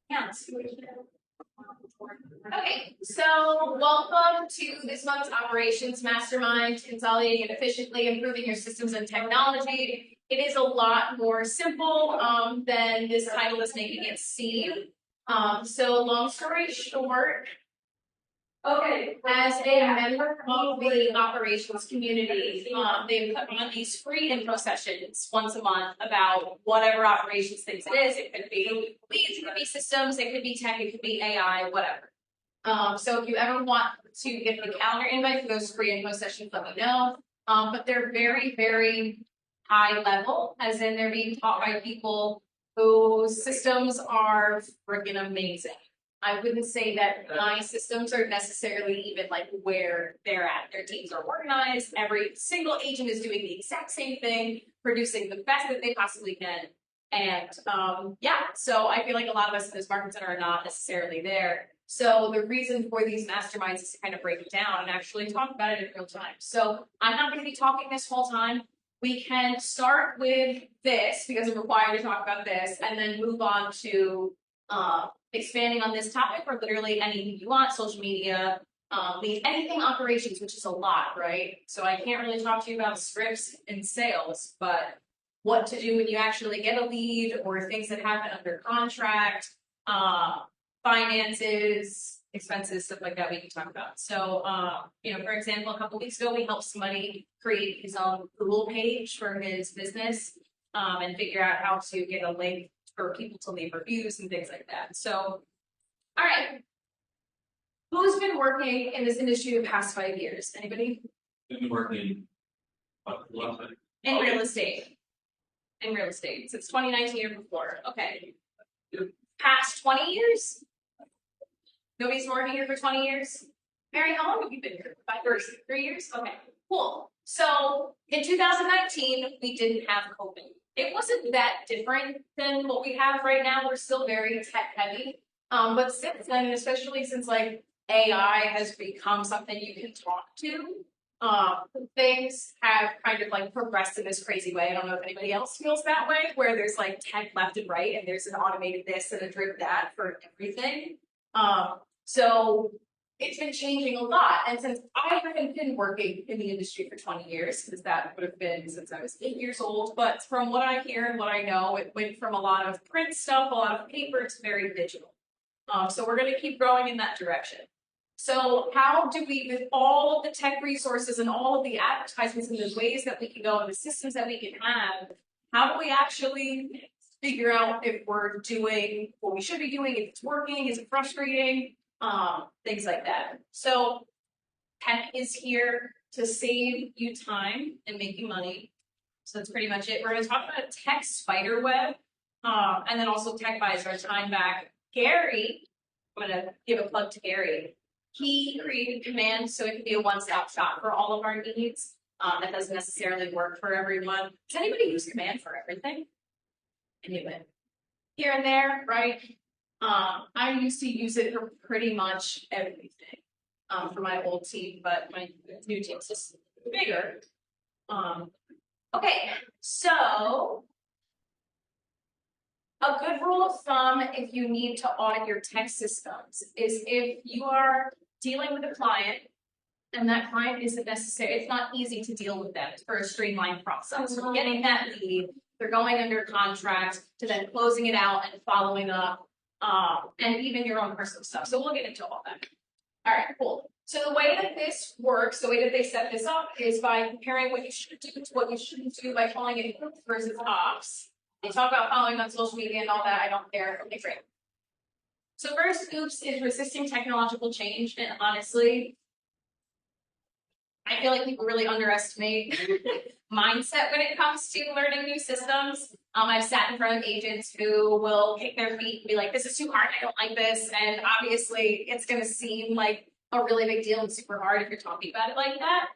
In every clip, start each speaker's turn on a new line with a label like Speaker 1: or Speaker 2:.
Speaker 1: Yeah. Okay, so welcome to this month's Operations Mastermind, Consolidating and Efficiently Improving Your Systems and Technology. It is a lot more simple than this title is making it seem. So long story short, okay, as a member of the operations community, they put on these free info sessions once a month about whatever operations things it is. It could be leads, it could be systems, it could be tech, it could be AI, whatever. So if you ever want to get the calendar invite for those free info sessions, let me know. But they're very, very high level, as in they're being taught by people whose systems are freaking amazing. I wouldn't say that my systems are necessarily even like where they're at. Their teams are organized. Every single agent is doing the exact same thing, producing the best that they possibly can. And yeah, so I feel like a lot of us in this market center are not necessarily there. So the reason for these masterminds is to kind of break it down and actually talk about it in real time. So I'm not going to be talking this whole time. We can start with this because I'm required to talk about this and then move on to expanding on this topic or literally anything you want, social media, anything operations, which is a lot, right? So I can't really talk to you about scripts and sales, but what to do when you actually get a lead or things that happen under contract, finances, expenses, stuff like that we can talk about. So, for example, a couple weeks ago, we helped somebody create his own Google page for his business and figure out how to get a link for people to leave reviews and things like that. So, all right. Who's been working in this industry the past 5 years? Anybody?
Speaker 2: Been working
Speaker 1: in real estate. In real estate since 2019 or before. Okay. Past 20 years? Nobody's been working here for 20 years? Mary, how long have you been here? 5 years? 3 years? Okay, cool. So in 2019, we didn't have COVID. It wasn't that different than what we have right now. We're still very tech heavy. But since then, especially since like AI has become something you can talk to, things have kind of like progressed in this crazy way. I don't know if anybody else feels that way, where there's like tech left and right, and there's an automated this and a drip that for everything. So it's been changing a lot. And since I haven't been working in the industry for 20 years, because that would have been since I was 8 years old, but from what I hear and what I know, it went from a lot of print stuff, a lot of paper, to very digital. So we're going to keep growing in that direction. So how do we, with all of the tech resources and all of the advertisements and the ways that we can go and the systems that we can have, how do we actually figure out if we're doing what we should be doing, if it's working, is it frustrating, things like that. So tech is here to save you time and make you money. So that's pretty much it. We're going to talk about tech spider web, and then also tech buys our time back. Gary, I'm going to give a plug to Gary. He created Command so it can be a one-stop shop for all of our needs. That doesn't necessarily work for everyone. Does anybody use Command for everything? Anyway, here and there, right? I used to use it for pretty much everything for my old team, but my new team's just bigger. Okay, so a good rule of thumb if you need to audit your tech systems is if you are dealing with a client and that client isn't necessary, it's not easy to deal with them for a streamlined process. From getting that lead, they're going under contract to then closing it out and following up, and even your own personal stuff. So we'll get into all that. All right, cool. So the way that this works, the way that they set this up is by comparing what you should do to what you shouldn't do by calling it groups versus ops. They talk about following on social media and all that. I don't care. Okay, great. So first, oops is resisting technological change. And honestly, I feel like people really underestimate mindset when it comes to learning new systems. I've sat in front of agents who will kick their feet and be like, this is too hard, I don't like this. And obviously, it's going to seem like a really big deal and super hard if you're talking about it like that.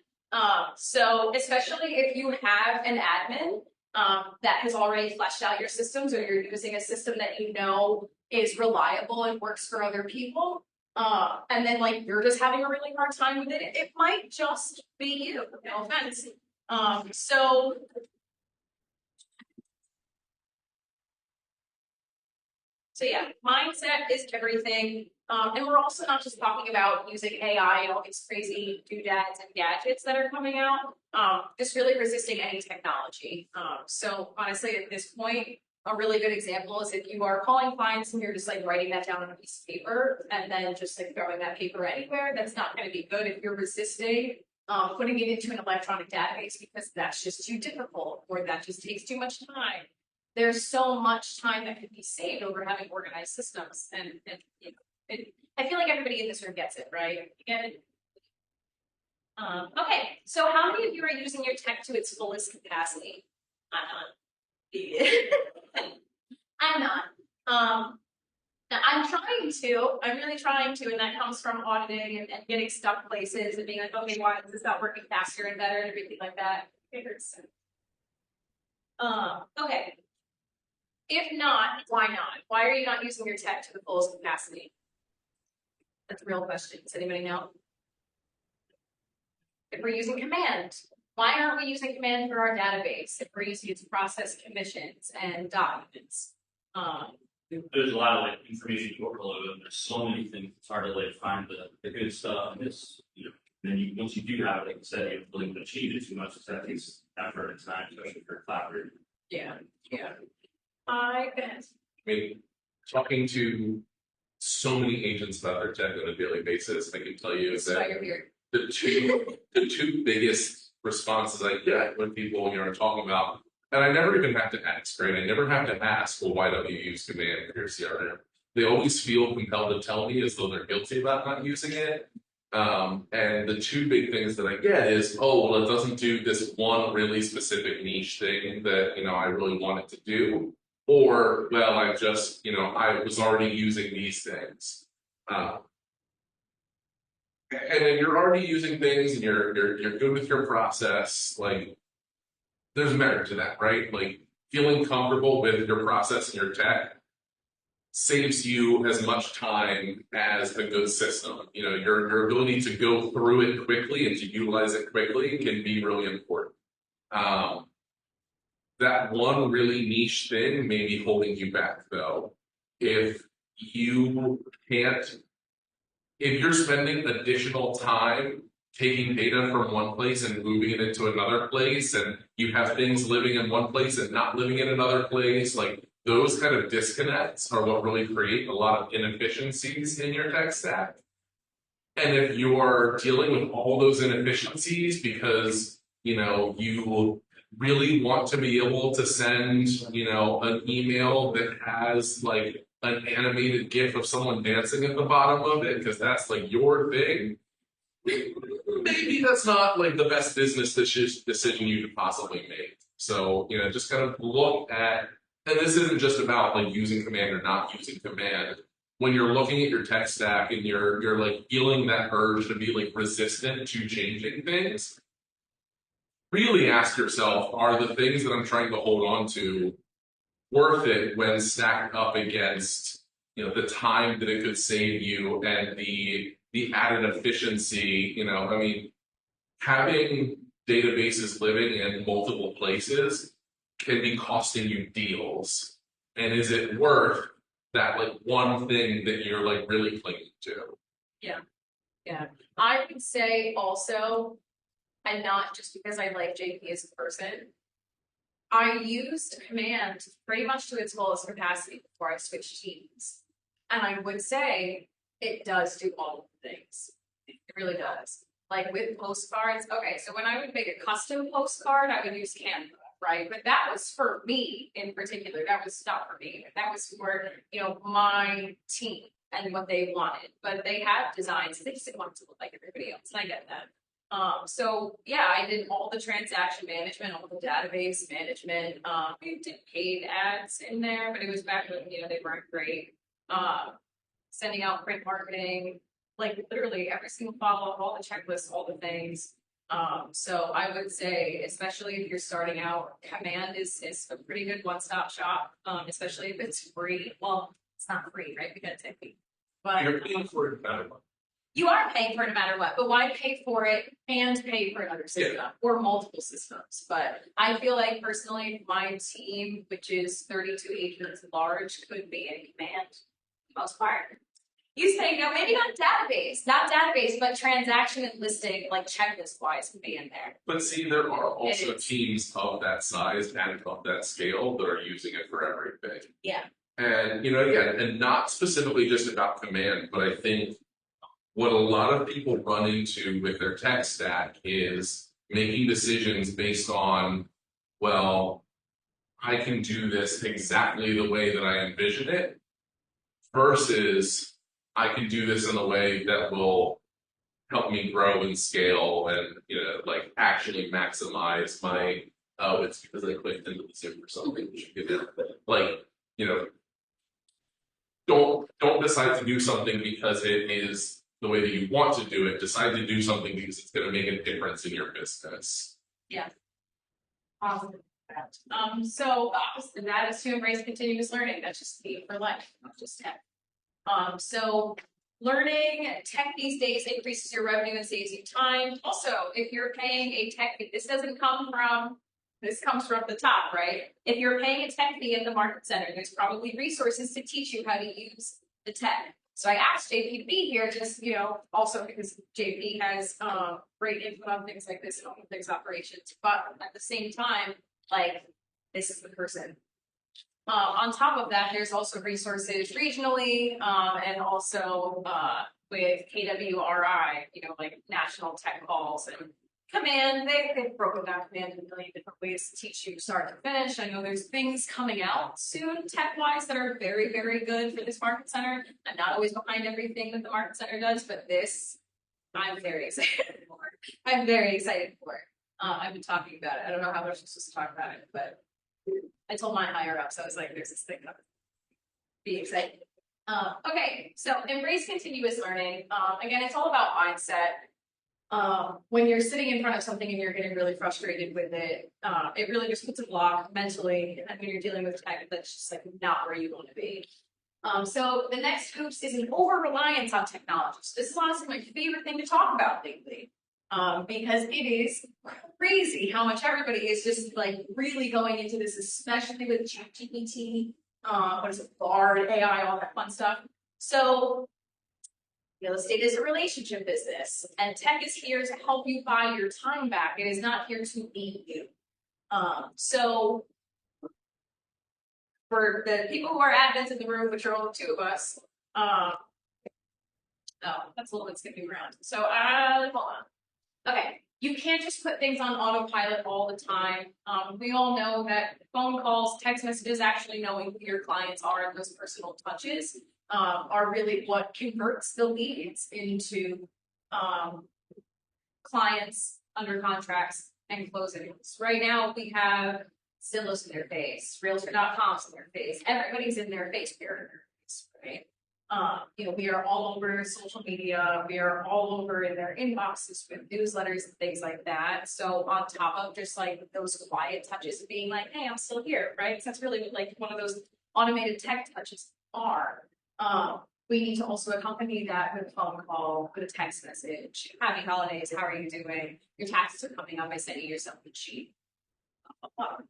Speaker 1: So especially if you have an admin that has already fleshed out your systems, or you're using a system that you know is reliable and works for other people, and then like you're just having a really hard time with it, it might just be you, no offense. So So yeah, mindset is everything. And we're also not just talking about using AI and all these crazy doodads and gadgets that are coming out. Just really resisting any technology. So honestly, at this point, a really good example is if you are calling clients and you're just like writing that down on a piece of paper and then just like throwing that paper anywhere, that's not going to be good. If you're resisting putting it into an electronic database because that's just too difficult or that just takes too much time. There's so much time that could be saved over having organized systems, and you know, I feel like everybody in this room gets it, right? You get it? Okay, so how many of you are using your tech to its fullest capacity? I'm not. I'm not. I'm trying to. I'm really trying to, and that comes from auditing and getting stuck places and being like, okay, why is this not working faster and better and everything like that? Okay. If not, why not? Why are you not using your tech to the fullest capacity? That's a real question. Does anybody know? If we're using command, why aren't we using command for our database? If we're using it to process commissions and documents.
Speaker 2: There's a lot of like information overload, and there's so many things. It's hard to like find the good stuff. And this, you know, then you once you do have it, like you said, you don't really change it too much. So that takes effort and time, especially for a collaborator.
Speaker 1: Yeah.
Speaker 3: I mean, talking to so many agents about their tech on a daily basis, I can tell you that the two biggest responses I get when people are talking about, and I never even have to ask, right? I never have to ask, well, why don't you use command for your CRM? They always feel compelled to tell me as though they're guilty about not using it. And the two big things that I get is, oh, well, it doesn't do this one really specific niche thing that, I really want it to do. Or, well, I just, I was already using these things. And then you're already using things and you're good with your process, like, there's merit to that, right? Like, feeling comfortable with your process and your tech saves you as much time as a good system. Your ability to go through it quickly and to utilize it quickly can be really important. That one really niche thing may be holding you back, though. If you're spending additional time taking data from one place and moving it into another place, and you have things living in one place and not living in another place, like those kind of disconnects are what really create a lot of inefficiencies in your tech stack. And if you're dealing with all those inefficiencies because, you really want to be able to send, an email that has like an animated GIF of someone dancing at the bottom of it, because that's like your thing, maybe that's not like the best business decision you could possibly make. So, just kind of look at, and this isn't just about like using command or not using command. When you're looking at your tech stack and you're like feeling that urge to be like resistant to changing things, really ask yourself, are the things that I'm trying to hold on to worth it when stacked up against, the time that it could save you and the added efficiency? Having databases living in multiple places can be costing you deals. And is it worth that like one thing that you're like really clinging to?
Speaker 1: Yeah. I would say also, and not just because I like JP as a person, I used command pretty much to its fullest capacity before I switched teams. And I would say it does do all of the things. It really does. Like with postcards, okay, so when I would make a custom postcard, I would use Canva, right? But that was for me in particular. That was not for me. That was for, my team and what they wanted. But they had designs. They just didn't want it to look like everybody else. And I get that. So yeah, I did all the transaction management, all the database management. We did paid ads in there, but it was back when, they weren't great. Sending out print marketing, like literally every single follow-up, all the checklists, all the things. So I would say, especially if you're starting out, command is a pretty good one-stop shop, especially if it's free. Well, it's not free, right? We got to take it. But
Speaker 3: you're paying for it better.
Speaker 1: You are paying for it no matter what, but why pay for it and pay for another system or multiple systems? But I feel like personally, my team, which is 32 agents large, could be in command for the most part. You say, no, maybe not database, but transaction and listing, like checklist wise, could be in there.
Speaker 3: But see, there are also teams of that size and of that scale that are using it for everything.
Speaker 1: Yeah.
Speaker 3: And, again, and not specifically just about command, but I think what a lot of people run into with their tech stack is making decisions based on, well, I can do this exactly the way that I envision it, versus I can do this in a way that will help me grow and scale and, like actually maximize my, it's because I clicked into the Zoom or something. Like, don't decide to do something because it is the way that you want to do it. Decide to do something because it's going to make a difference in your business.
Speaker 1: Yeah. Awesome. So that is to embrace continuous learning. That's just key for life, not just tech. So learning tech these days increases your revenue and saves you time. Also, if you're paying a tech fee, this comes from the top, right? If you're paying a tech fee at the market center, there's probably resources to teach you how to use the tech. So I asked JP to be here just, also because JP has great input on things like this and all things operations, but at the same time, like, this is the person. On top of that, there's also resources regionally and also with KWRI, like national tech calls and command. They've broken down command in a million different ways to teach you start to finish. I know there's things coming out soon tech-wise that are very, very good for this market center. I'm not always behind everything that the market center does, but this, I'm very excited for. I'm very excited for it. I've been talking about it. I don't know how much I'm supposed to talk about it, but I told my higher ups, I was like, there's this thing coming. Be excited. Okay, so embrace continuous learning. Again, it's all about mindset. When you're sitting in front of something and you're getting really frustrated with it, it really just puts a block mentally. And when you're dealing with tech, that's just like not where you want to be. So the next oops is an over-reliance on technology. So this is honestly my favorite thing to talk about lately. Because it is crazy how much everybody is just like really going into this, especially with ChatGPT, what is it, Bard, AI, all that fun stuff. So real estate is a relationship business, and tech is here to help you buy your time back. It is not here to beat you. So for the people who are admins in the room, which are only two of us, oh, that's a little bit skipping around. So hold on. Okay, you can't just put things on autopilot all the time. We all know that phone calls, text messages, actually knowing who your clients are and those personal touches are really what converts the leads into clients under contracts and closings. Right now, we have Zillow's in their face, Realtor.com's in their face. Everybody's in their face, they're in their face, right? We are all over social media. We are all over in their inboxes with newsletters and things like that. So on top of just like those quiet touches of being like, hey, I'm still here, right? Because that's really what like one of those automated tech touches are. We need to also accompany that with a phone call, with a text message. Happy holidays, how are you doing? Your taxes are coming up by sending yourself a sheet.
Speaker 3: I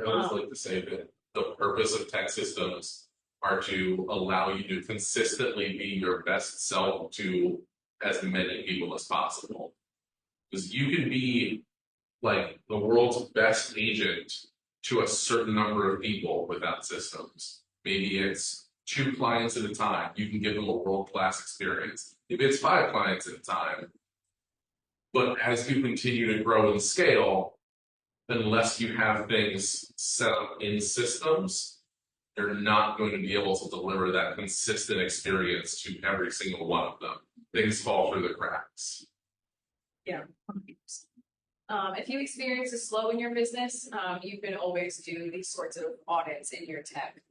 Speaker 3: always like to say that the purpose of tech systems are to allow you to consistently be your best self to as many people as possible. Because you can be like the world's best agent to a certain number of people without systems. Maybe it's 2 clients at a time. You can give them a world-class experience. Maybe it's 5 clients at a time. But as you continue to grow and scale, unless you have things set up in systems, you're not going to be able to deliver that consistent experience to every single one of them. Things fall through the cracks.
Speaker 1: Yeah. If you experience a slow in your business, you can always do these sorts of audits in your tech.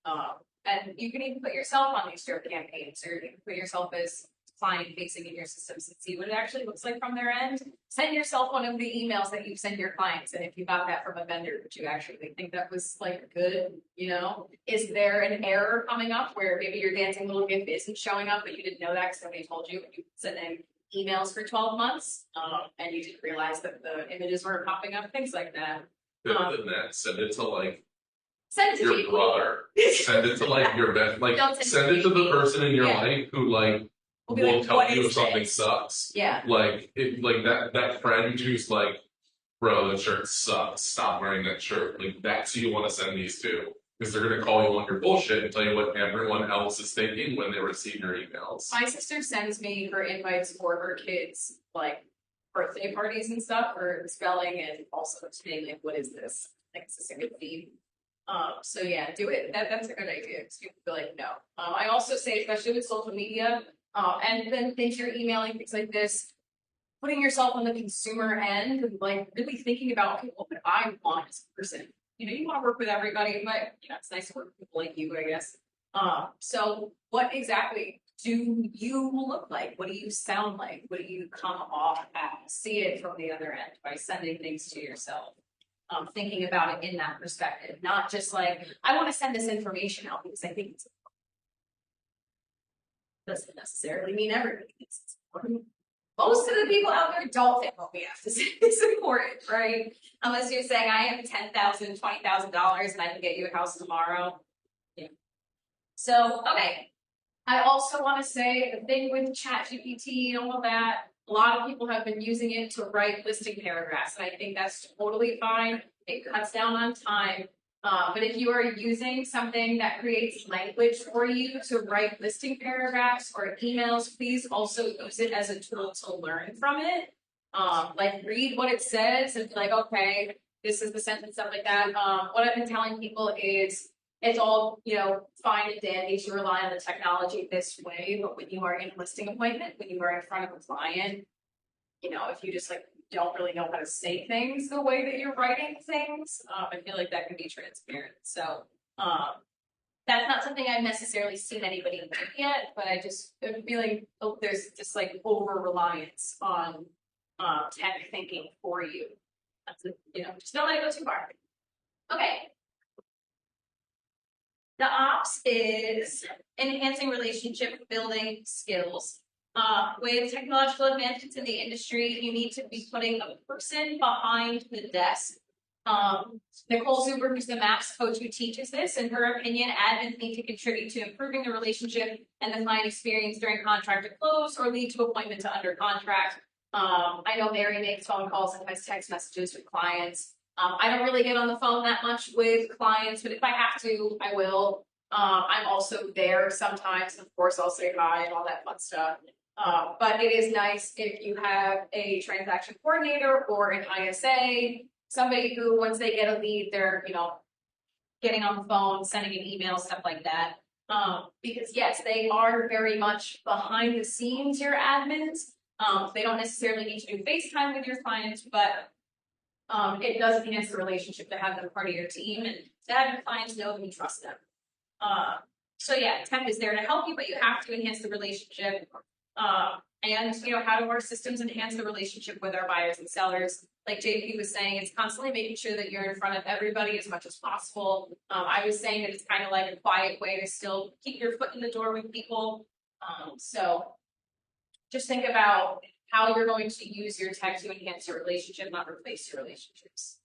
Speaker 1: And you can even put yourself on these job campaigns, or you can put yourself as client facing in your systems and see what it actually looks like from their end. Send yourself one of the emails that you send your clients, and if you got that from a vendor, would you actually think that was like good? You know, is there an error coming up where maybe your dancing little GIF isn't showing up, but you didn't know that because somebody told you, and you sent in emails for 12 months, and you didn't realize that the images weren't popping up, things like that.
Speaker 3: Better than that, send it to like
Speaker 1: Send it to
Speaker 3: your
Speaker 1: people.
Speaker 3: brother. Send it to like your best, like
Speaker 1: Don't
Speaker 3: send it to the person in your
Speaker 1: Yeah.
Speaker 3: life who like
Speaker 1: We'll be
Speaker 3: will
Speaker 1: like,
Speaker 3: tell
Speaker 1: "What
Speaker 3: you
Speaker 1: is
Speaker 3: if something
Speaker 1: this?"
Speaker 3: sucks.
Speaker 1: Yeah.
Speaker 3: Like if like that friend who's like, bro, that shirt sucks. Stop wearing that shirt. Like that's who you want to send these to. Because they're gonna call you on your bullshit and tell you what everyone else is thinking when they receive your emails.
Speaker 1: My sister sends me her invites for her kids, like birthday parties and stuff, for spelling and also saying like, what is this? Like it's a single theme. So yeah, do it. That's a good idea. Because people feel like no. I also say, especially with social media, and then things you're emailing, things like this, putting yourself on the consumer end and like really thinking about, okay, what would I want as a person? You know, you want to work with everybody, but you know, it's nice to work with people like you, I guess. So what exactly do you look like? What do you sound like? What do you come off as? See it from the other end by sending things to yourself. Thinking about it in that perspective, not just like, I want to send this information out because I think it's doesn't necessarily mean everybody thinks it's important. Most of the people out there don't think what we have to say is important, right? Unless you're saying I have $10,000, $20,000 and I can get you a house tomorrow. Yeah. So, okay. I also want to say the thing with ChatGPT and all of that, a lot of people have been using it to write listing paragraphs, and I think that's totally fine. It cuts down on time. But if you are using something that creates language for you to write listing paragraphs or emails, please also use it as a tool to learn from it. Like read what it says and be like, okay, this is the sentence, stuff like that. What I've been telling people is it's all, you know, fine and dandy to rely on the technology this way, but when you are in a listing appointment, when you are in front of a client, you know, if you just like don't really know how to say things the way that you're writing things, I feel like that can be transparent. So that's not something I've necessarily seen anybody do yet, but I just am feeling there's just like over reliance on tech thinking for you. That's you know, just don't let it go too far. Okay. The ops is enhancing relationship building skills. With technological advancements in the industry, you need to be putting a person behind the desk. Nicole Zuber, who's the MAPS coach who teaches this, in her opinion, admins need to contribute to improving the relationship and the client experience during contract to close or lead to appointment to under contract. I know Mary makes phone calls and has text messages with clients. I don't really get on the phone that much with clients, but if I have to, I will. I'm also there sometimes. Of course, I'll say hi and all that fun stuff. But it is nice if you have a transaction coordinator or an ISA, somebody who, once they get a lead, they're, you know, getting on the phone, sending an email, stuff like that. Because yes, they are very much behind the scenes, your admins. They don't necessarily need to do FaceTime with your clients, but it does enhance the relationship to have them part of your team and to have your clients know them and trust them. So yeah, tech is there to help you, but you have to enhance the relationship. And you know, how do our systems enhance the relationship with our buyers and sellers? Like JP was saying, it's constantly making sure that you're in front of everybody as much as possible. I was saying that it's kind of like a quiet way to still keep your foot in the door with people. So just think about how you're going to use your tech to enhance your relationship, not replace your relationships.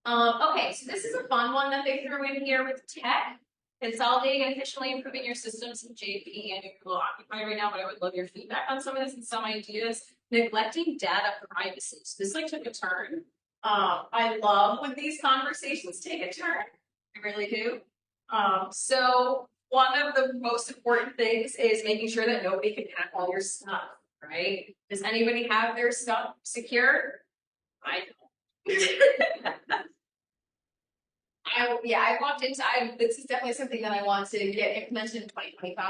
Speaker 1: Okay, so this is a fun one that they threw in here with tech. Consolidating and efficiently improving your systems. JP, and you're a little occupied right now, but I would love your feedback on some of this and some ideas. Neglecting data privacy. So this like took a turn. I love when these conversations take a turn. I really do. So one of the most important things is making sure that nobody can hack all your stuff, right? Does anybody have their stuff secure? I don't. I walked into, this is definitely something that I want to get implemented in 2025.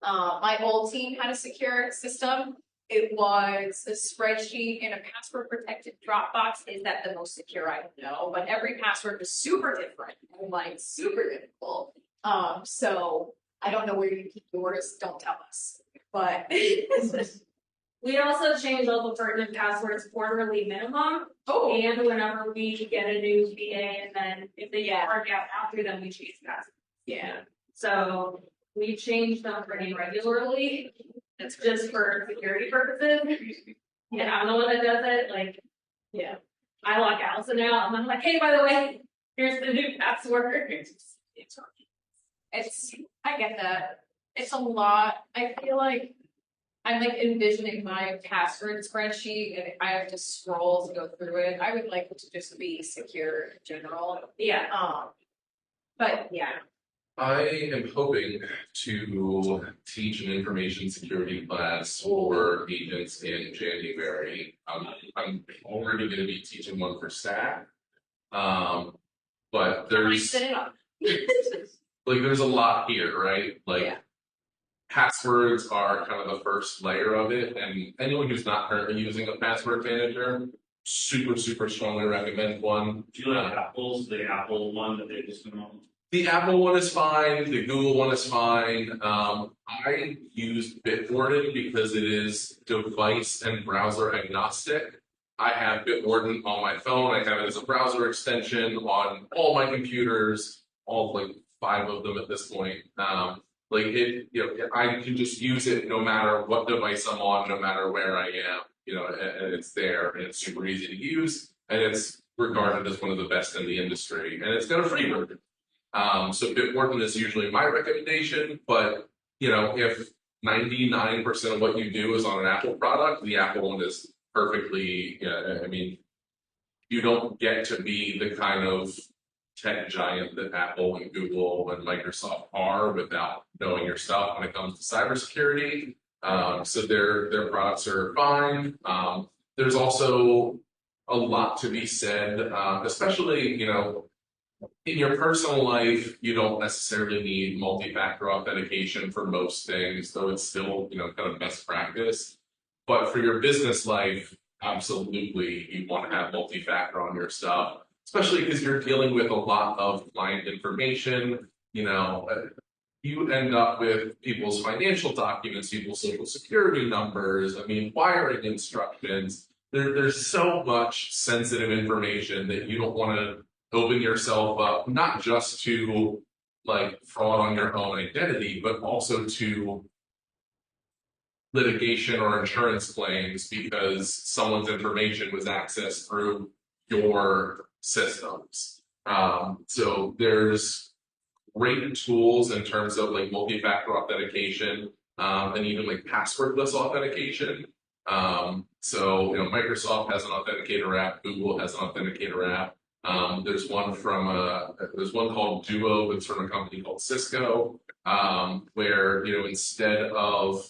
Speaker 1: My old team had a secure system. It was a spreadsheet in a password protected Dropbox. Is that the most secure? I don't know, but every password was super different and like super difficult. So I don't know where you keep yours. Don't tell us. but we also change all the pertinent passwords quarterly minimum.
Speaker 4: Oh,
Speaker 1: And whenever we get a new VA, and then if they work out after, then we change passwords.
Speaker 4: yeah.
Speaker 1: So we change them pretty regularly. It's just for security purposes. And I'm the one that does it. Like,
Speaker 4: Yeah.
Speaker 1: I lock Allison out, and I'm like, hey, by the way, here's the new password.
Speaker 4: I get that. It's a lot. I feel like I'm like envisioning my password spreadsheet and I have to scroll to go through it. I would like it to just be secure in general.
Speaker 1: Yeah.
Speaker 4: But yeah.
Speaker 3: I am hoping to teach an information security class for agents in January. I'm already going to be teaching one for staff. But there's
Speaker 4: Sit it up.
Speaker 3: like there's a lot here, right? Like
Speaker 4: Yeah.
Speaker 3: passwords are kind of the first layer of it, and anyone who's not currently using a password manager, super strongly recommend one.
Speaker 2: Do you like Apple's, the Apple one that they just went on?
Speaker 3: The Apple one is fine. The Google one is fine. I use Bitwarden because it is device and browser agnostic. I have Bitwarden on my phone. I have it as a browser extension on all my computers, all like 5 of them at this point. Like it, I can just use it no matter what device I'm on, no matter where I am. And it's there, and it's super easy to use, and it's regarded as one of the best in the industry, and it's got a free version. So Bitwarden is usually my recommendation, but if 99% of what you do is on an Apple product, the Apple one is perfectly, I mean, you don't get to be the kind of tech giant that Apple and Google and Microsoft are without knowing your stuff when it comes to cybersecurity. So their products are fine. There's also a lot to be said, especially, in your personal life, you don't necessarily need multi-factor authentication for most things, though it's still, kind of best practice. But for your business life, absolutely, you want to have multi-factor on your stuff, especially because you're dealing with a lot of client information. You end up with people's financial documents, people's social security numbers, wiring instructions. There's so much sensitive information that you don't want to open yourself up, not just to like fraud on your own identity, but also to litigation or insurance claims because someone's information was accessed through your systems. So there's great tools in terms of like multi-factor authentication and even like passwordless authentication. So Microsoft has an authenticator app, Google has an authenticator app. There's one called Duo that's from a company called Cisco, where instead of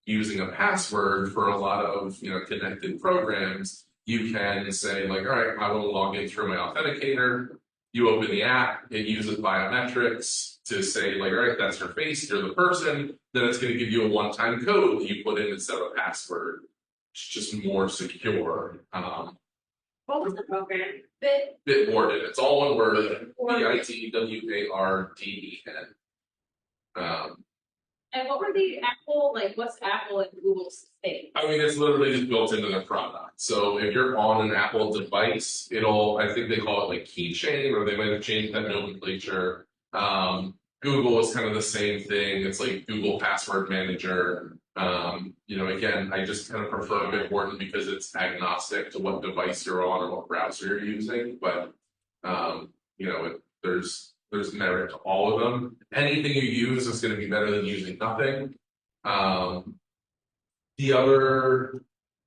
Speaker 3: using a password for a lot of connected programs, you can say like, all right, I want to log in through my authenticator. You open the app, it uses biometrics to say like, all right, that's your face, you're the person. Then it's going to give you a one-time code that you put in instead of a password. It's just more secure.
Speaker 1: What was the program?
Speaker 3: Bitwarden. It's all one word. Bitwarden.
Speaker 1: And what were the Apple, what's Apple and Google's thing?
Speaker 3: It's literally just built into their product. So if you're on an Apple device, I think they call it like keychain, or they might have changed that nomenclature. Google is kind of the same thing. It's like Google Password Manager. Again, I just kind of prefer Bitwarden because it's agnostic to what device you're on or what browser you're using. But there's merit to all of them. Anything you use is going to be better than using nothing. The other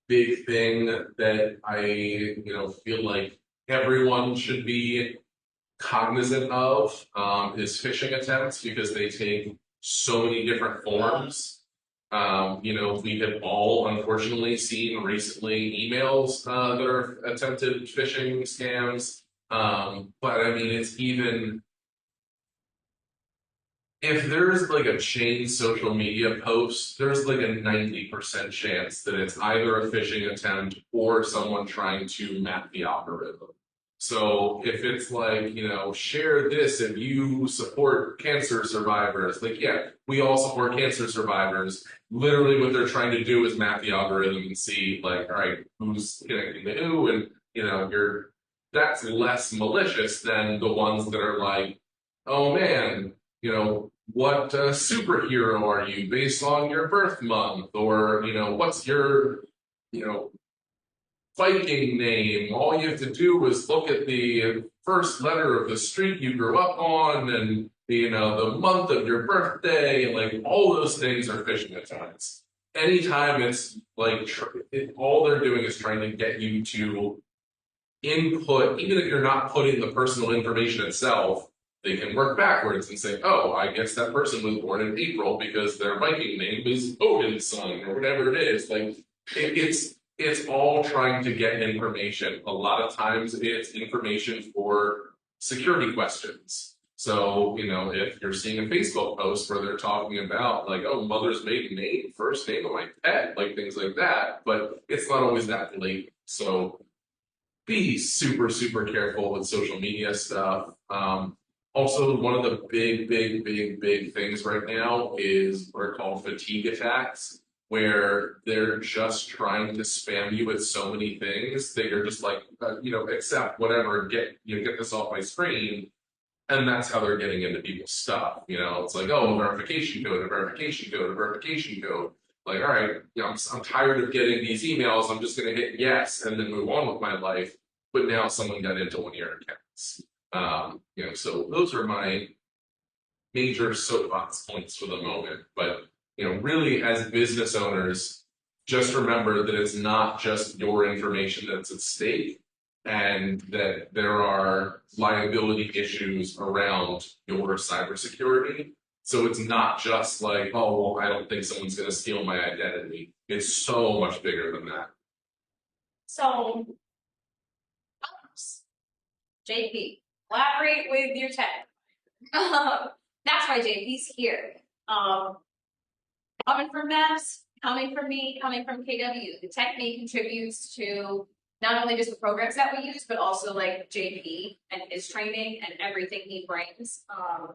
Speaker 3: big thing that I feel like everyone should be cognizant of is phishing attempts, because they take so many different forms. We have all unfortunately seen recently emails that are attempted phishing scams. But it's even if there's like a chain social media post, there's like a 90% chance that it's either a phishing attempt or someone trying to map the algorithm. So if it's like, share this if you support cancer survivors, like, yeah, we all support cancer survivors. Literally what they're trying to do is map the algorithm and see like, all right, who's connecting to who, and that's less malicious than the ones that are like, oh man, what superhero are you based on your birth month, or what's your you know Viking name. All you have to do is look at the first letter of the street you grew up on, and the month of your birthday, and like all those things are phishing attacks. Anytime it's like all they're doing is trying to get you to input, even if you're not putting the personal information itself, they can work backwards and say, oh, I guess that person was born in April because their Viking name is Odin's son, or whatever it is. Like it's all trying to get information. A lot of times it's information for security questions. So, if you're seeing a Facebook post where they're talking about like, oh, mother's maiden name, first name of my pet, like things like that, but it's not always that blatant. So be super, super careful with social media stuff. Also, one of the big things right now is what are called fatigue attacks, where they're just trying to spam you with so many things that you're just like, accept whatever, get this off my screen. And that's how they're getting into people's stuff. It's like, oh, a verification code, a verification code, a verification code. Like, all right, I'm tired of getting these emails. I'm just going to hit yes and then move on with my life. But now someone got into one of your accounts. So those are my major soapbox points for the moment. But, really as business owners, just remember that it's not just your information that's at stake, and that there are liability issues around your cybersecurity. So it's not just like, oh, well, I don't think someone's going to steal my identity. It's so much bigger than that.
Speaker 1: So, JP, collaborate with your tech. That's why JP's here. Coming from Maps, coming from me, coming from KW, the tech may contributes to not only just the programs that we use, but also like JP and his training and everything he brings.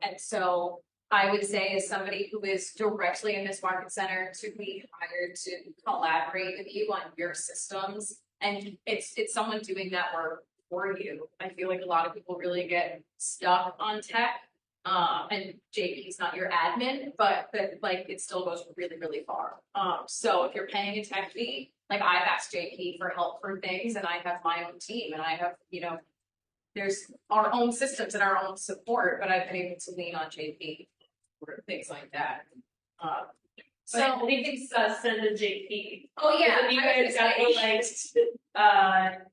Speaker 1: And so I would say, as somebody who is directly in this market center, to be hired to collaborate with you on your systems, and it's someone doing that work for you. I feel like a lot of people really get stuck on tech. And JP's not your admin, but like it still goes really, really far. So if you're paying a tech fee, like I've asked JP for help for things, and I have my own team, and I have, there's our own systems and our own support, but I've been able to lean on JP for things like that.
Speaker 5: So we can send a JP.
Speaker 1: Oh yeah,
Speaker 5: you guys got the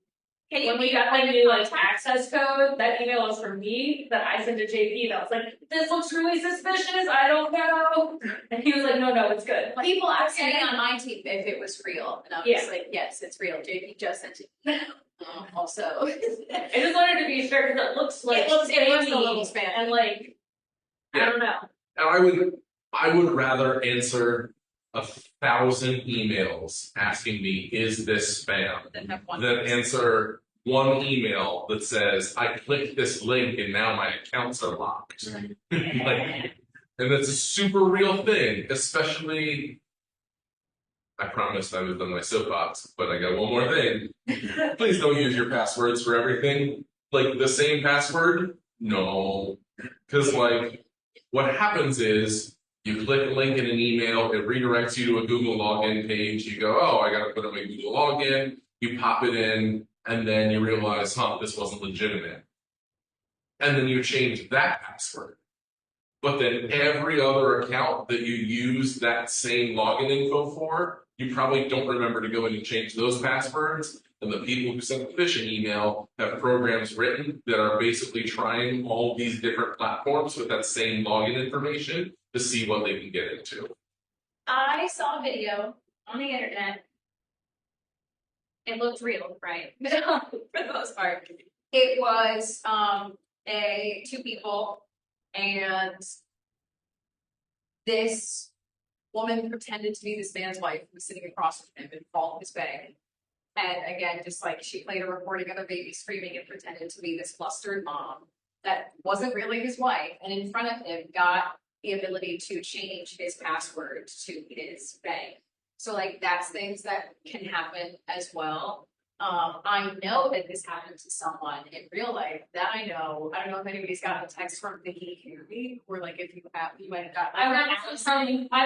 Speaker 5: when we got the new access code, that email was from me that I sent to JP. That was like, this looks really suspicious. I don't know. And he was like, no, it's good.
Speaker 1: People asked me on my team if it was real, and I was like, yes, it's real. JP just sent it. Also,
Speaker 5: I just wanted to be sure because it looks like
Speaker 1: it looks a little spam,
Speaker 5: and like I don't know.
Speaker 3: And I would rather answer 1,000 emails asking me, is this spam, than answer one email that says, I clicked this link and now my accounts are locked. And that's a super real thing, especially, I promised I was done my soapbox, but I got one more thing. Please don't use your passwords for everything. Like the same password? No. Because what happens is, you click a link in an email, it redirects you to a Google login page. You go, oh, I got to put in my Google login. You pop it in, and then you realize, this wasn't legitimate. And then you change that password. But then every other account that you use that same login info for, you probably don't remember to go in and change those passwords. And the people who sent the phishing email have programs written that are basically trying all these different platforms with that same login information to see what they can get into.
Speaker 1: I saw a video on the internet. It looked real, right? For the most part. It was two people, and this woman pretended to be this man's wife who was sitting across from him in Falls Bay.
Speaker 4: And again, just like she played a recording of a baby screaming and pretended to be this flustered mom that wasn't really his wife, and in front of him got the ability to change his password to his bank. So like that's things that can happen as well. I know that this happened to someone in real life that I know. I don't know if anybody's gotten a text from Vicky Harry, or like if you have, you might have gotten.
Speaker 5: I've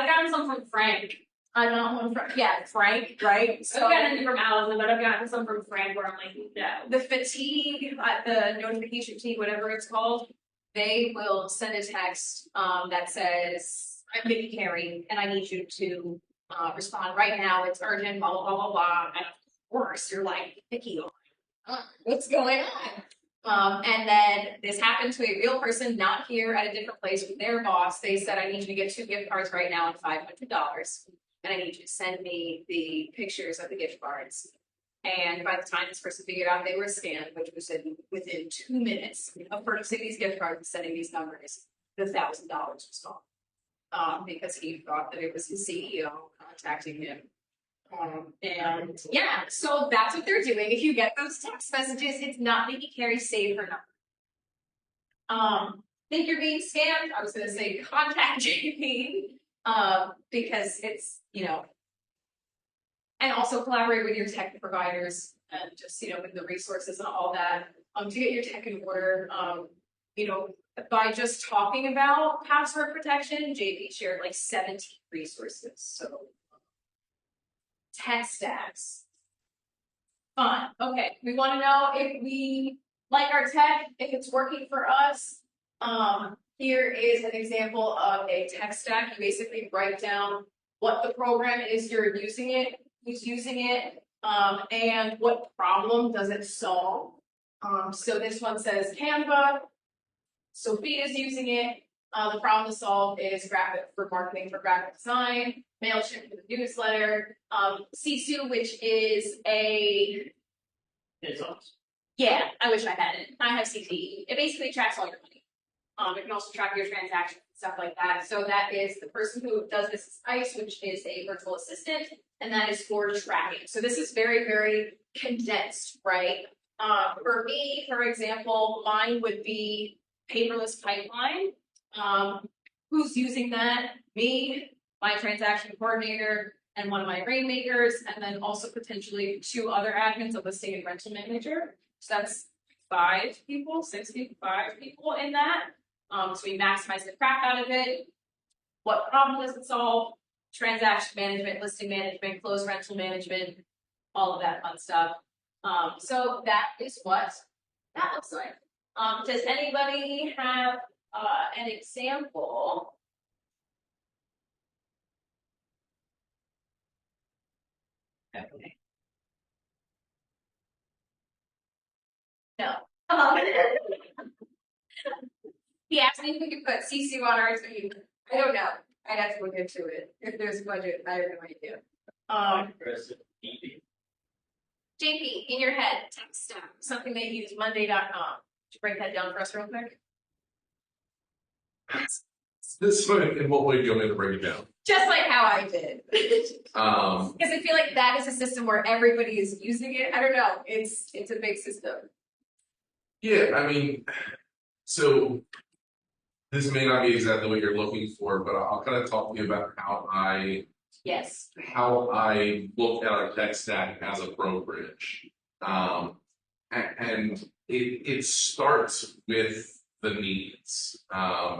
Speaker 5: gotten some from Frank.
Speaker 4: I don't know one from, yeah, Frank, right?
Speaker 5: So I've gotten it from Allison, but I've gotten some from Frank where I'm like, no.
Speaker 4: The fatigue, the notification fatigue, whatever it's called, they will send a text that says, I'm Vicky Carey, and I need you to respond right now. It's urgent, blah, blah, blah, blah, blah. And of course, you're like, Vicky, what's going on? And then this happened to a real person, not here at a different place with their boss. They said, I need you to get 2 gift cards right now and $500. And I need you to send me the pictures of the gift cards. And by the time this person figured out they were scammed, which was within 2 minutes of purchasing these gift cards and sending these numbers, the $1,000 was gone. Because he thought that it was his CEO contacting him. And yeah, so that's what they're doing. If you get those text messages, it's not Vicky Carey, save her number. Think you're being scammed? I was gonna say contact JP. Because it's, you know, and also collaborate with your tech providers and just, you know, with the resources and all that, to get your tech in order. You know, by just talking about password protection, JP shared like 17 resources. So tech stacks. Fun. Okay, we want to know if we like our tech, if it's working for us. Here is an example of a tech stack. You basically write down what the program is you're using it, who's using it, and what problem does it solve. So this one says Canva. Sophia's using it. The problem to solve is graphic for marketing for graphic design, MailChimp for the newsletter, Sisu, which is a
Speaker 2: It's awesome.
Speaker 4: yeah, I wish I had it. I have CTE. It basically tracks all your money. It can also track your transactions and stuff like that. So that is the person who does this is ICE, which is a virtual assistant, and that is for tracking. So this is very, very condensed, right? For me, for example, mine would be paperless pipeline. Who's using that? Me, my transaction coordinator, and one of my rainmakers, and then also potentially 2 other admins, a listing and rental manager. So that's 5 people, 65 people in that. So we maximize the crap out of it. What problem does it solve? Transaction management, listing management, close rental management, all of that fun stuff. So that is what that looks like. Does anybody have an example? Okay. No. He asked me if we could put CC on our team. I don't know. I'd have to look into it. If there's a budget, I have no idea. JP, in your head, text stack, something they use, Monday.com. Could you break that down for us real quick?
Speaker 3: This way, in what way do you want me to break it down?
Speaker 4: Just like how I did. Because I feel like that is a system where everybody is using it. I don't know. It's a big system.
Speaker 3: Yeah, I mean, so this may not be exactly what you're looking for, but I'll kind of talk to you about how I look at our tech stack as a brokerage. And it starts with the needs.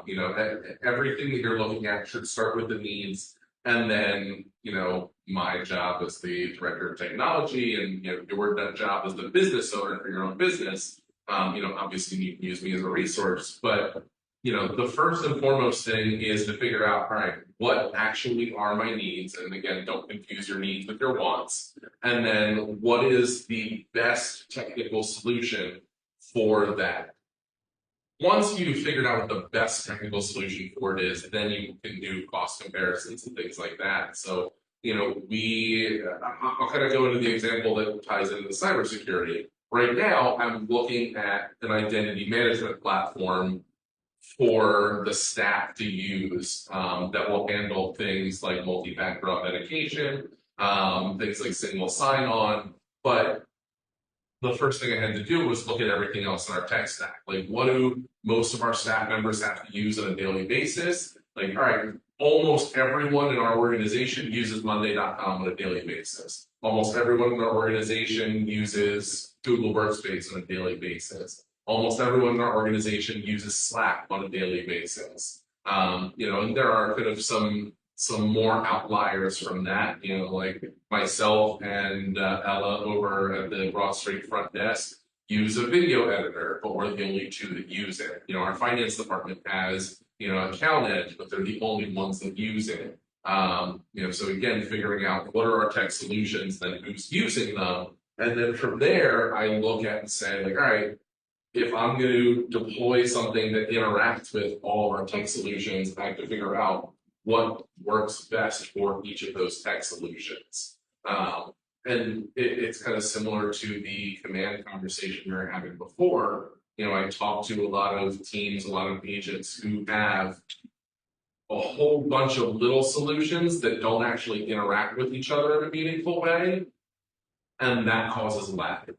Speaker 3: You know, everything that you're looking at should start with the needs. And then, you know, my job as the director of technology and, you know, your job as the business owner for your own business, you know, obviously you can use me as a resource, but, you know, the first and foremost thing is to figure out, all right, what actually are my needs? And again, don't confuse your needs with your wants. And then what is the best technical solution for that? Once you've figured out what the best technical solution for it is, then you can do cost comparisons and things like that. So, you know, I'll kind of go into the example that ties into the cybersecurity. Right now, I'm looking at an identity management platform for the staff to use that will handle things like multi-factor authentication, things like single sign-on, But the first thing I had to do was look at everything else in our tech stack. Like, what do most of our staff members have to use on a daily basis? Like, all right, almost everyone in our organization uses Monday.com on a daily basis. Almost everyone in our organization uses Google Workspace on a daily basis. Almost everyone in our organization uses Slack on a daily basis. And there are kind of some more outliers from that, like myself and Ella over at the Broad Street front desk use a video editor, but we're the only two that use it. Our finance department has, Account Edge, but they're the only ones that use it. So again, figuring out what are our tech solutions, then who's using them. And then from there, I look at and say, like, all right, if I'm going to deploy something that interacts with all of our tech solutions, I have to figure out what works best for each of those tech solutions. And it's kind of similar to the command conversation we were having before. I talk to a lot of teams, a lot of agents who have a whole bunch of little solutions that don't actually interact with each other in a meaningful way. And that causes lag.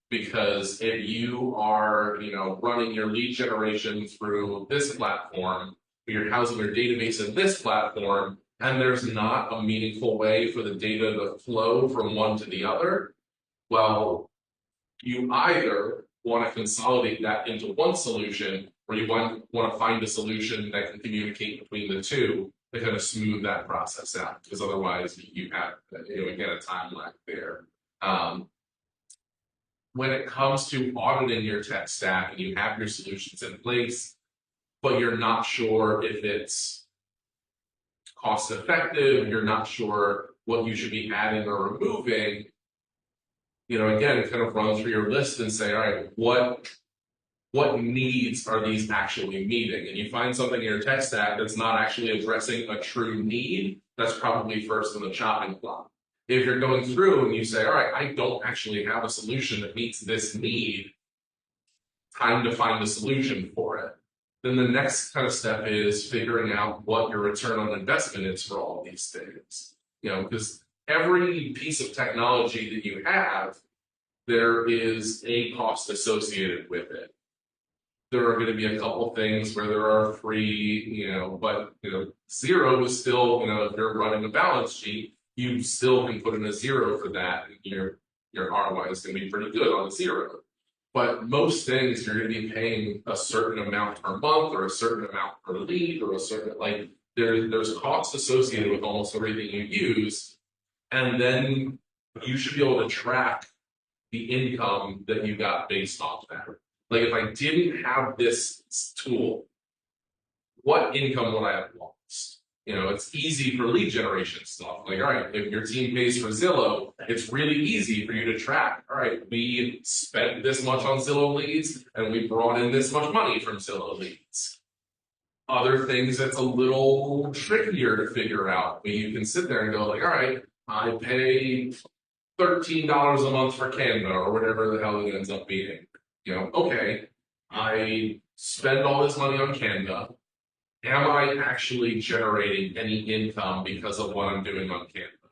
Speaker 3: Because if you are, running your lead generation through this platform, you're housing your database in this platform, and there's not a meaningful way for the data to flow from one to the other, well, you either want to consolidate that into one solution, or you want to find a solution that can communicate between the two to kind of smooth that process out, because otherwise you have, again, a time lag there. When it comes to auditing your tech stack and you have your solutions in place, but you're not sure if it's cost effective, you're not sure what you should be adding or removing, again, kind of run through your list and say, all right, what needs are these actually meeting? And you find something in your tech stack that's not actually addressing a true need, that's probably first in the chopping block. If you're going through and you say, all right, I don't actually have a solution that meets this need, time to find a solution for it. Then the next kind of step is figuring out what your return on investment is for all of these things. Because every piece of technology that you have, there is a cost associated with it. There are going to be a couple things where there are free, but zero is still, if you're running a balance sheet, you still can put in a zero for that, and your ROI is going to be pretty good on a zero. But most things you're going to be paying a certain amount per month, or a certain amount per lead, or a certain, there's costs associated with almost everything you use, and then you should be able to track the income that you got based off that. Like, if I didn't have this tool, what income would I have lost? It's easy for lead generation stuff. Like, all right, if your team pays for Zillow, it's really easy for you to track. All right, we spent this much on Zillow leads, and we brought in this much money from Zillow leads. Other things that's a little trickier to figure out, but you can sit there and go, like, all right, I pay $13 a month for Canva, or whatever the hell it ends up being. Okay, I spend all this money on Canva. Am I actually generating any income because of what I'm doing on Canva?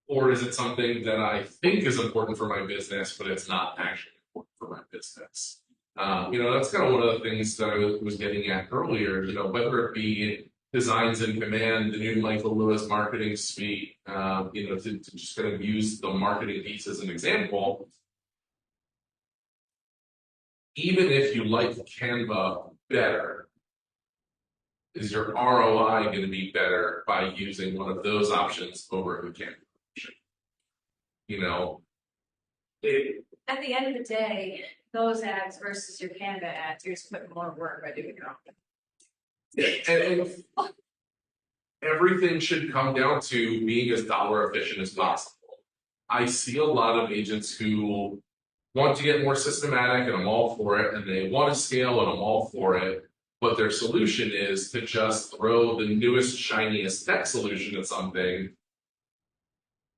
Speaker 3: Or is it something that I think is important for my business, but it's not actually important for my business? That's kind of one of the things that I was getting at earlier, whether it be Designs in Command, the new Michael Lewis marketing suite, to just kind of use the marketing piece as an example. Even if you like Canva better, is your ROI going to be better by using one of those options over the Canva option?
Speaker 4: At the end of the day, those ads versus your Canva ads, you're just putting more work by doing your own.
Speaker 3: And everything should come down to being as dollar efficient as possible. I see a lot of agents who want to get more systematic, and I'm all for it, and they want to scale, and I'm all for it. But their solution is to just throw the newest, shiniest tech solution at something,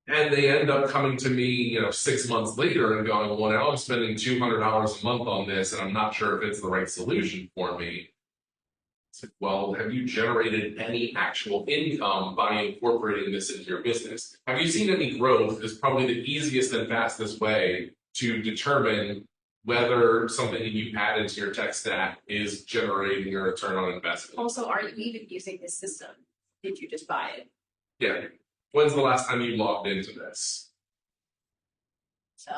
Speaker 3: and they end up coming to me, 6 months later and going, well, now I'm spending $200 a month on this, and I'm not sure if it's the right solution for me. It's like, well, have you generated any actual income by incorporating this into your business? Have you seen any growth? Is probably the easiest and fastest way to determine whether something that you add into your tech stack is generating a return on investment.
Speaker 4: Also, are you even using this system? Did you just buy it?
Speaker 3: Yeah. When's the last time you logged into this?
Speaker 4: So,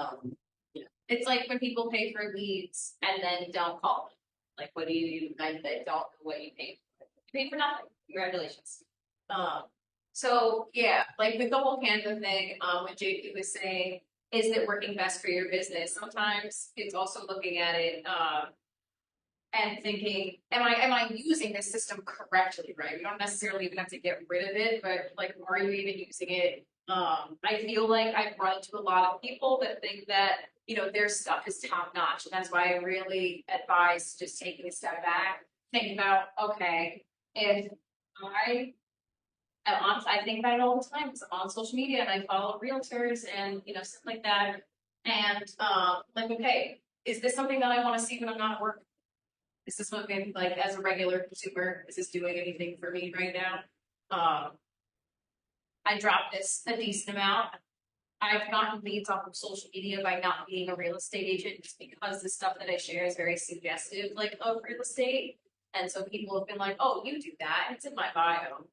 Speaker 4: it's like when people pay for leads and then don't call them. Like, what do you do when they don't know what you paid for? You paid for nothing. Congratulations. So yeah, like with the whole Canva thing, what JP was saying, is it working best for your business? Sometimes it's also looking at it and thinking, am I using this system correctly, right? We don't necessarily even have to get rid of it, but like, are you even using it? I feel like I've run into a lot of people that think that, their stuff is top notch. And that's why I really advise just taking a step back, think about, okay, if I think about it all the time. 'Cause I'm on social media and I follow realtors and stuff like that. And like, okay, is this something that I want to see when I'm not at work? Is this something like as a regular consumer? Is this doing anything for me right now? I dropped this a decent amount. I've gotten leads off of social media by not being a real estate agent, just because the stuff that I share is very suggestive, like of real estate. And so people have been like, oh, you do that. It's in my bio.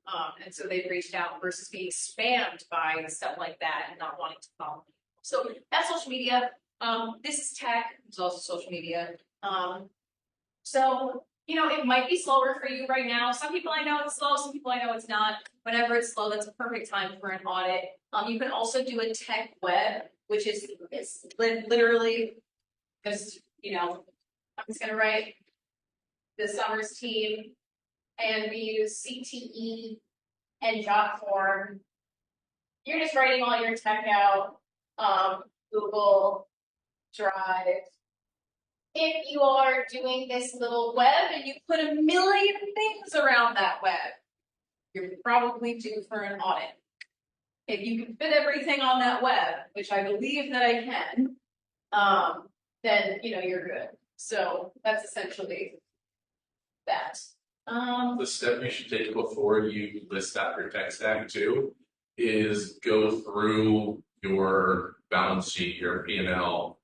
Speaker 4: And so they've reached out versus being spammed by stuff like that and not wanting to follow me. So that's social media. This is tech. It's also social media. So, it might be slower for you right now. Some people I know it's slow. Some people I know it's not. Whenever it's slow, that's a perfect time for an audit. You can also do a tech web, which is literally just, I'm just going to write the Summers team, and we use CTE and Jotform. You're just writing all your tech out, Google Drive. If you are doing this little web and you put a million things around that web, you're probably due for an audit. If you can fit everything on that web, which I believe that I can, then you're good. So that's essentially that.
Speaker 3: The step you should take before you list out your tech stack too is go through your balance sheet, your P&L,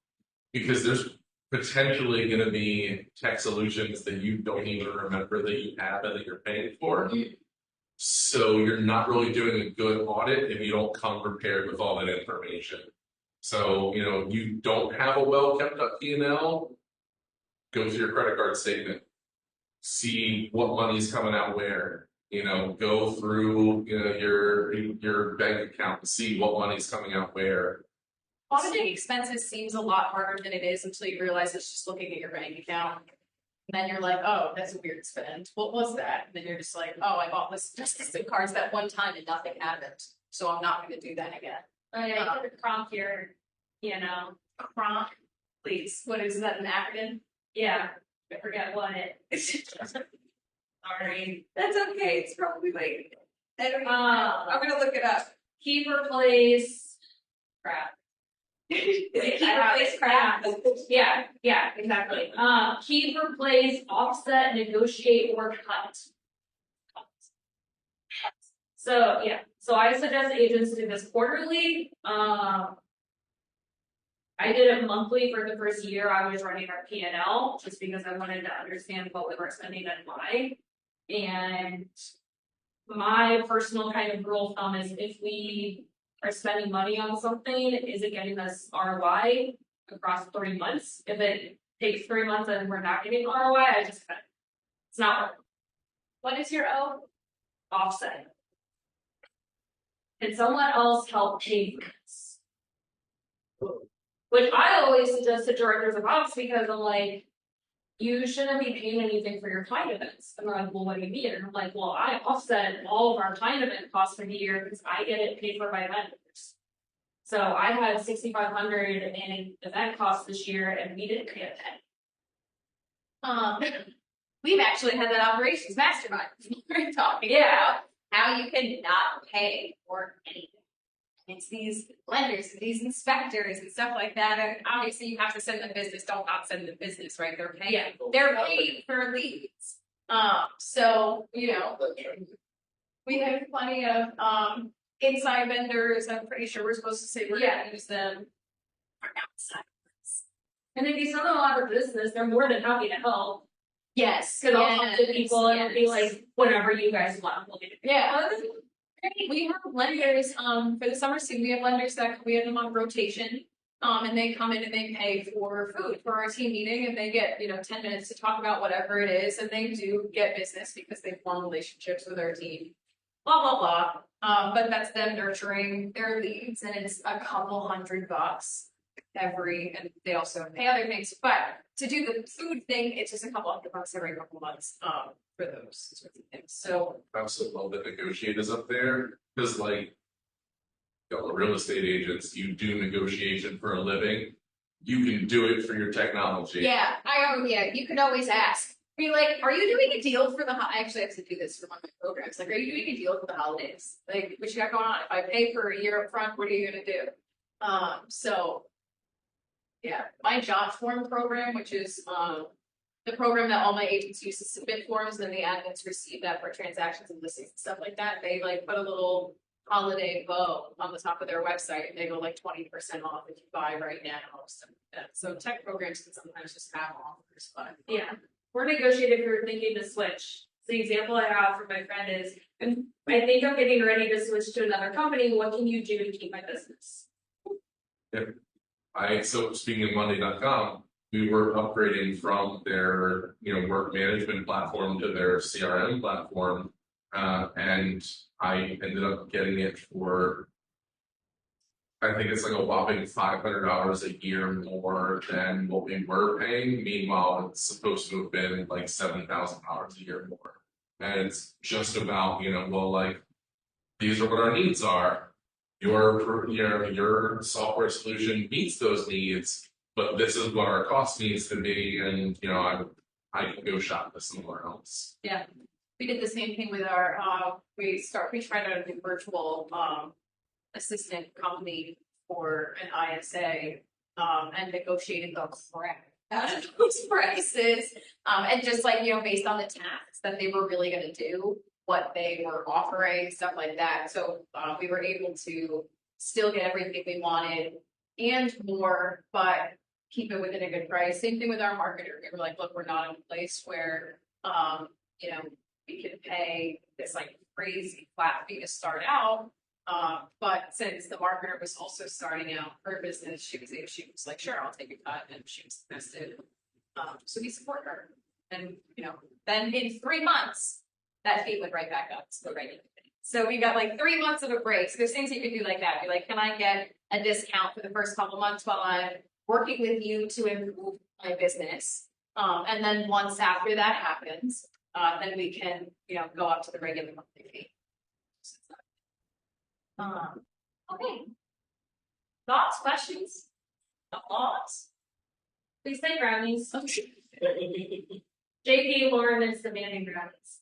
Speaker 3: because there's potentially going to be tech solutions that you don't even remember that you have and that you're paying for. So you're not really doing a good audit if you don't come prepared with all that information. So, you don't have a well kept up P&L, go through your credit card statement, see what money's coming out where, go through your bank account and see what money's coming out where.
Speaker 4: Auditing expenses seems a lot harder than it is until you realize it's just looking at your bank account. And then you're like, oh, that's a weird spend. What was that? And then you're just like, oh, I bought this just SIM cards that one time and nothing happened. So I'm not going to do that again.
Speaker 5: You could prompt your,
Speaker 4: Prompt, please. What is that, an acronym?
Speaker 5: yeah, I forget what it. Sorry.
Speaker 4: That's okay. It's probably like, I don't know.
Speaker 5: I'm
Speaker 4: I'm going to look it up.
Speaker 5: Keep, replace, crap.
Speaker 4: Is it keep,
Speaker 5: I have
Speaker 4: replace,
Speaker 5: it.
Speaker 4: crap?
Speaker 5: Yeah, exactly. Keep, replace, offset, negotiate, or cut. So so I suggest agents do this quarterly. I did it monthly for the first year I was running our P&L, just because I wanted to understand what we were spending and why. And my personal kind of rule of thumb is, if we are spending money on something, is it getting us ROI across 3 months? If it takes 3 months and we're not getting ROI, I just cut it. It's not working.
Speaker 4: What is your O?
Speaker 5: Offset. Can someone else help pay for this? Which I always suggest to directors of ops, because I'm like, you shouldn't be paying anything for your client events. And they're like, well, what do you mean? And I'm like, well, I offset all of our client event costs for the year because I get it paid for by vendors. So I had $6,500 in event costs this year, and we didn't pay a penny.
Speaker 4: We've actually had that operations mastermind. We're talking about how you can not pay for anything. It's these lenders, these inspectors, and stuff like that. And obviously, you have to send them business. Don't not send them business, right? They're paying.
Speaker 5: Yeah.
Speaker 4: They're paying for leads. So, we have plenty of, inside vendors, I'm pretty sure we're supposed to say we're gonna use them.
Speaker 5: And if you sell them a lot of business, they're more than happy to help.
Speaker 4: Yes,
Speaker 5: Cause I'll talk to
Speaker 4: yes,
Speaker 5: people and it'll be
Speaker 4: yes.
Speaker 5: like, whatever you guys want, we'll get it.
Speaker 4: Yeah, we have lenders, for the summer season, we have lenders that, we have them on rotation. And they come in and they pay for food for our team meeting and they get, 10 minutes to talk about whatever it is. And they do get business because they form relationships with our team. Blah, blah, blah. But that's them nurturing their leads and it's a couple $100 and they also pay other things. But to do the food thing, it's just a couple $100 every couple months, for those sorts of things. So
Speaker 3: I also love the negotiators up there, because like, real estate agents, you do negotiation for a living. You can do it for your technology.
Speaker 4: yeah, you could always ask. Be like, are you doing a deal for the, I actually have to do this for one of my programs. Like, are you doing a deal for the holidays? Like, what you got going on? If I pay for a year up front, what are you gonna do? So. Yeah, my job form program, which is, the program that all my agents use to submit forms and the admins receive that for transactions and listings and stuff like that. They like put a little holiday bow on the top of their website and they go like 20% off if you buy right now. So tech programs can sometimes just have offers, but
Speaker 5: Yeah, we're negotiating if you're thinking to switch. The example I have from my friend is, I think I'm getting ready to switch to another company, what can you do to keep my business?
Speaker 3: So speaking of Monday.com, we were upgrading from their, work management platform to their CRM platform. And I ended up getting it for, I think it's like a whopping $500 a year more than what we were paying. Meanwhile, it's supposed to have been like $7,000 a year more. And it's just about, these are what our needs are. Your software solution meets those needs, but this is what our cost needs to be, and I can go shop this somewhere else.
Speaker 4: yeah. We did the same thing with our, we tried out a new virtual, assistant company for an ISA, and negotiated the crap out of those prices. And just like, based on the tasks that they were really gonna do, what they were offering, stuff like that. So we were able to still get everything we wanted and more, but keep it within a good price. Same thing with our marketer. We were like, look, we're not in a place where, we can pay this like crazy flat fee to start out. But since the marketer was also starting out her business, she was like, sure, I'll take a cut, and she was invested. So we support her. And, then in 3 months, that fee went right back up to the regular fee. So we got like 3 months of a break. So there's things you can do like that. Be like, can I get a discount for the first couple months while I'm working with you to improve my business? And then once after that happens, then we can, go up to the regular monthly fee.
Speaker 5: Okay. Thoughts, questions? Applause? Please say brownies. JP Lauren is demanding brownies.